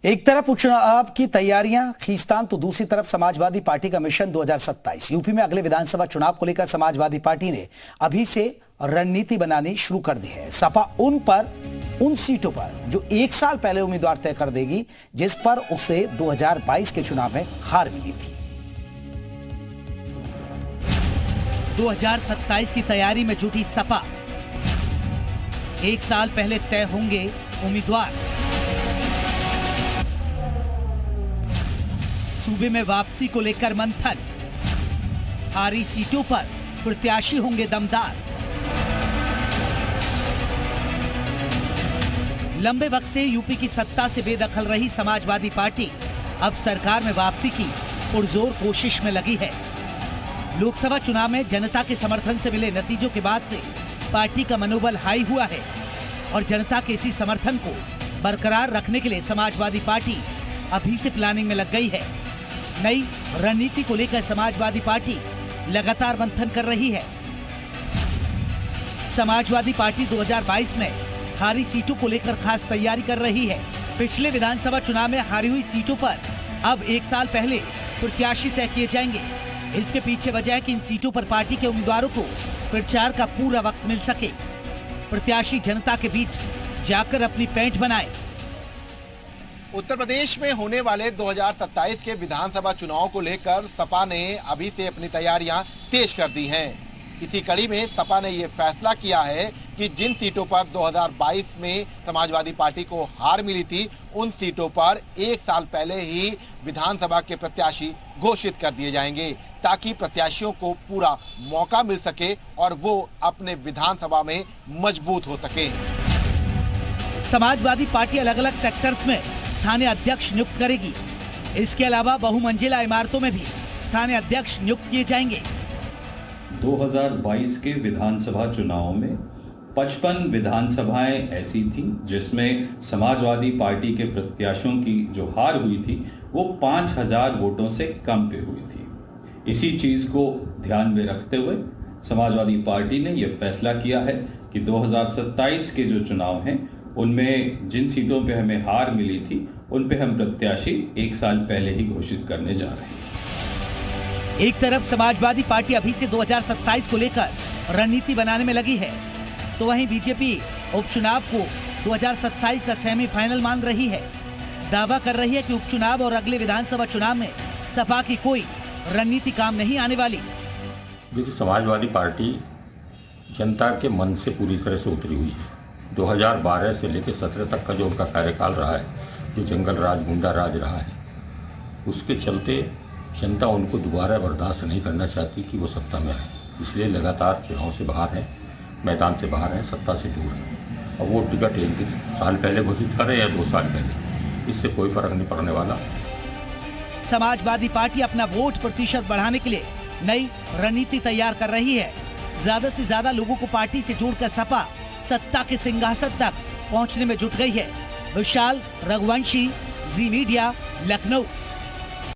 एक तरफ उपचुनाव की तैयारियां खींचतान तो दूसरी तरफ समाजवादी पार्टी का मिशन 2027। यूपी में अगले विधानसभा चुनाव को लेकर समाजवादी पार्टी ने अभी से रणनीति बनानी शुरू कर दी है। सपा उन सीटों पर जो एक साल पहले उम्मीदवार तय कर देगी, जिस पर उसे 2022 के चुनाव में हार मिली थी। 2027 की तैयारी में जुटी सपा। एक साल पहले तय होंगे उम्मीदवार। सूबे में वापसी को लेकर मंथन। हारी सीटों पर प्रत्याशी होंगे दमदार। लंबे वक्त से यूपी की सत्ता से बेदखल रही समाजवादी पार्टी अब सरकार में वापसी की पुरजोर कोशिश में लगी है। लोकसभा चुनाव में जनता के समर्थन से मिले नतीजों के बाद से पार्टी का मनोबल हाई हुआ है और जनता के इसी समर्थन को बरकरार रखने के लिए समाजवादी पार्टी अभी से प्लानिंग में लग गई है। नई रणनीति को लेकर समाजवादी पार्टी लगातार मंथन कर रही है। समाजवादी पार्टी 2022 में हारी सीटों को लेकर खास तैयारी कर रही है। पिछले विधानसभा चुनाव में हारी हुई सीटों पर अब एक साल पहले प्रत्याशी तय किए जाएंगे। इसके पीछे वजह है कि इन सीटों पर पार्टी के उम्मीदवारों को प्रचार का पूरा वक्त मिल सके, प्रत्याशी जनता के बीच जाकर अपनी पैंठ बनाए। उत्तर प्रदेश में होने वाले 2027 के विधानसभा चुनाव को लेकर सपा ने अभी से अपनी तैयारियां तेज कर दी हैं। इसी कड़ी में सपा ने ये फैसला किया है कि जिन सीटों पर 2022 में समाजवादी पार्टी को हार मिली थी, उन सीटों पर एक साल पहले ही विधानसभा के प्रत्याशी घोषित कर दिए जाएंगे, ताकि प्रत्याशियों को पूरा मौका मिल सके और वो अपने विधानसभा में मजबूत हो सके। समाजवादी पार्टी अलग अलग सेक्टर्स में स्थानीय अध्यक्ष नियुक्त करेगी। इसके अलावा बहुमंजिला इमारतों में भी स्थानीय अध्यक्ष नियुक्त किए जाएंगे। 2022 के विधानसभा चुनाव में 55 विधानसभाएं ऐसी थीं जिसमें समाजवादी पार्टी के प्रत्याशियों की जो हार हुई थी वो 5000 वोटों से कम पे हुई थी। इसी चीज को ध्यान में रखते हुए समाजवादी पार्टी ने यह फैसला किया है कि 2027 के जो चुनाव हैं उनमें जिन सीटों पे हमें हार मिली थी उन पे हम प्रत्याशी एक साल पहले ही घोषित करने जा रहे हैं। एक तरफ समाजवादी पार्टी अभी से 2027 को लेकर रणनीति बनाने में लगी है, तो वहीं बीजेपी उपचुनाव को 2027 का सेमीफाइनल मान रही है। दावा कर रही है कि उपचुनाव और अगले विधानसभा चुनाव में सपा की कोई रणनीति काम नहीं आने वाली। देखिए, समाजवादी पार्टी जनता के मन से पूरी तरह से उतरी हुई है। 2012 से लेकर 17 तक का जो उनका कार्यकाल रहा है, जो जंगल राज गुंडा राज रहा है, उसके चलते जनता उनको दोबारा बर्दाश्त नहीं करना चाहती कि वो सत्ता में आए। इसलिए लगातार चुनाव से बाहर हैं, मैदान से बाहर हैं, सत्ता से दूर हैं। और वो टिकट 1 साल पहले घोषित करे या 2 साल पहले, इससे कोई फर्क नहीं पड़ने वाला। समाजवादी पार्टी अपना वोट प्रतिशत बढ़ाने के लिए नई रणनीति तैयार कर रही है। ज्यादा से ज्यादा लोगों को पार्टी से जोड़कर सपा सत्ता के सिंहासन तक पहुंचने में जुट गई है। विशाल रघुवंशी, जी मीडिया, लखनऊ।